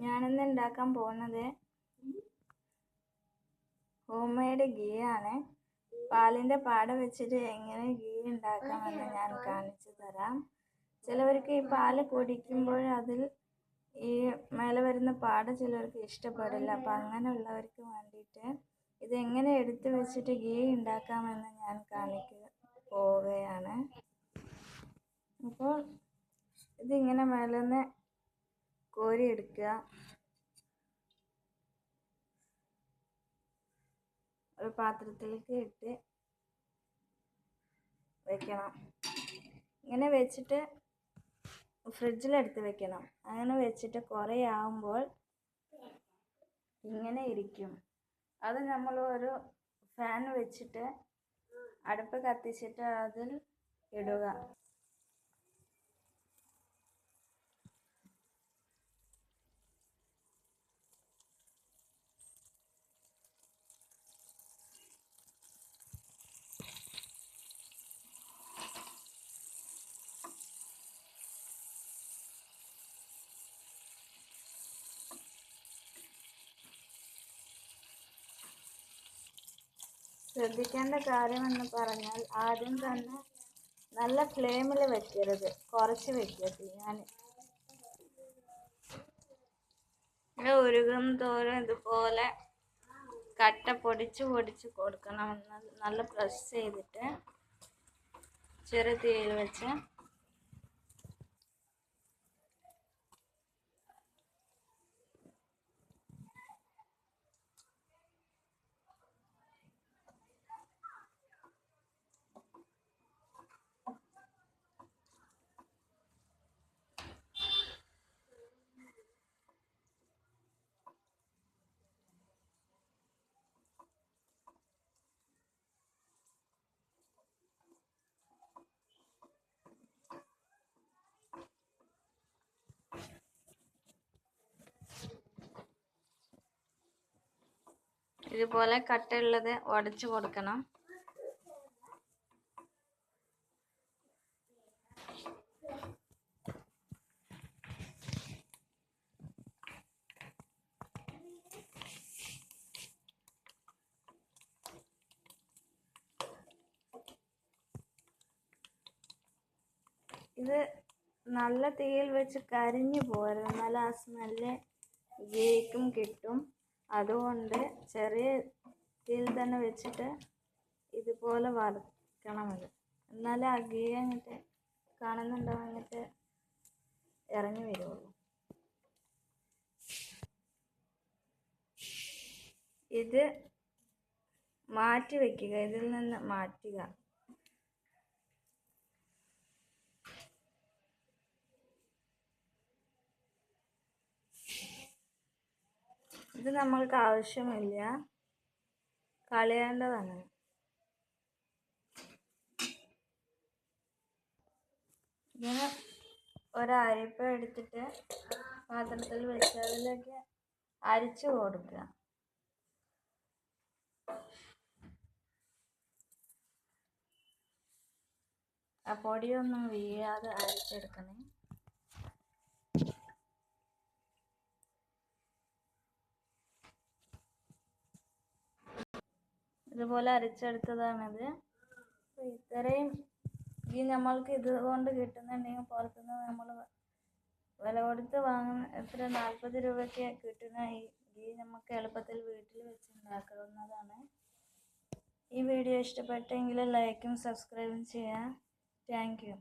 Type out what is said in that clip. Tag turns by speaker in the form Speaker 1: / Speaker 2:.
Speaker 1: ഞാനിന്ന് ഉണ്ടാക്കാൻ പോകുന്നത് ഹോം മെയ്ഡ് ഗീ ആണ്. പാലിൻ്റെ പാട വെച്ചിട്ട് എങ്ങനെ ഗീ ഉണ്ടാക്കാമെന്ന് ഞാൻ കാണിച്ചു തരാം. ചിലവർക്ക് ഈ പാല് കുടിക്കുമ്പോൾ അതിൽ ഈ മേലെ വരുന്ന പാട ചിലവർക്ക് ഇഷ്ടപ്പെടില്ല. അപ്പം അങ്ങനെയുള്ളവർക്ക് വേണ്ടിയിട്ട് ഇതെങ്ങനെ എടുത്ത് വെച്ചിട്ട് ഗീ ഉണ്ടാക്കാമെന്ന് ഞാൻ പോവുകയാണ്. അപ്പോൾ ഇതിങ്ങനെ മേലെ നിന്ന് കോരിയെടുക്കുക. ഒരു പാത്രത്തിലേക്ക് ഇട്ട് വെക്കണം. ഇങ്ങനെ വെച്ചിട്ട് ഫ്രിഡ്ജിലെടുത്ത് വെക്കണം. അങ്ങനെ വെച്ചിട്ട് കുറേ ആകുമ്പോൾ ഇങ്ങനെ ഇരിക്കും. അത് നമ്മൾ ഒരു ഫാൻ വെച്ചിട്ട് അടുപ്പ് കത്തിച്ചിട്ട് അതിൽ ഇടുക. ശ്രദ്ധിക്കേണ്ട കാര്യമെന്ന് പറഞ്ഞാൽ ആദ്യം തന്നെ നല്ല ഫ്ലെയിമിൽ വെക്കരുത്, കുറച്ച് വെക്കുക. ഞാൻ ഉരുകും തോറും ഇതുപോലെ കട്ട പൊടിച്ച് കൊടുക്കണം. നല്ല പ്രസ് ചെയ്തിട്ട് ചെറിയ തീയിൽ വെച്ച് ഇതുപോലെ കട്ടയുള്ളത് ഉടച്ചു കൊടുക്കണം. ഇത് നല്ല തീയിൽ വെച്ച് കരിഞ്ഞു പോകരുത്, നല്ല ആ സ്മെല്ല് ഗീക്കും കിട്ടും. അതുകൊണ്ട് ചെറിയ തീയിൽ തന്നെ വെച്ചിട്ട് ഇതുപോലെ വറുക്കണം. അത് എന്നാലേ ആ ഗീ അങ്ങോട്ട് കാണുന്നുണ്ടോ അങ്ങോട്ട് ഇറങ്ങി വരുള്ളൂ. ഇത് മാറ്റി വയ്ക്കുക, ഇതിൽ നിന്ന് മാറ്റുക. ഇത് നമ്മൾക്ക് ആവശ്യമില്ല, കളയേണ്ടതാണ്. ഇങ്ങനെ ഒരരിപ്പ എടുത്തിട്ട് പാത്രത്തിൽ വെച്ച് അതിലേക്ക് അരിച്ചു കൊടുക്കുക. ആ പൊടിയൊന്നും വീഴാതെ അരിച്ചെടുക്കണേ. ഇതുപോലെ അരിച്ചെടുത്തതാണിത്. ഇത്രയും ഈ നമ്മൾക്ക് ഇതുകൊണ്ട് കിട്ടുന്നുണ്ടെങ്കിൽ പുറത്തുനിന്ന് നമ്മൾ വില കൊടുത്ത് വാങ്ങുന്ന എത്ര 40 രൂപയ്ക്ക് കിട്ടുന്ന ഈ നമുക്ക് എളുപ്പത്തിൽ വീട്ടിൽ വെച്ച് ഉണ്ടാക്കാവുന്നതാണ്. ഈ വീഡിയോ ഇഷ്ടപ്പെട്ടെങ്കിൽ ലൈക്കും സബ്സ്ക്രൈബും ചെയ്യാം. Thank you.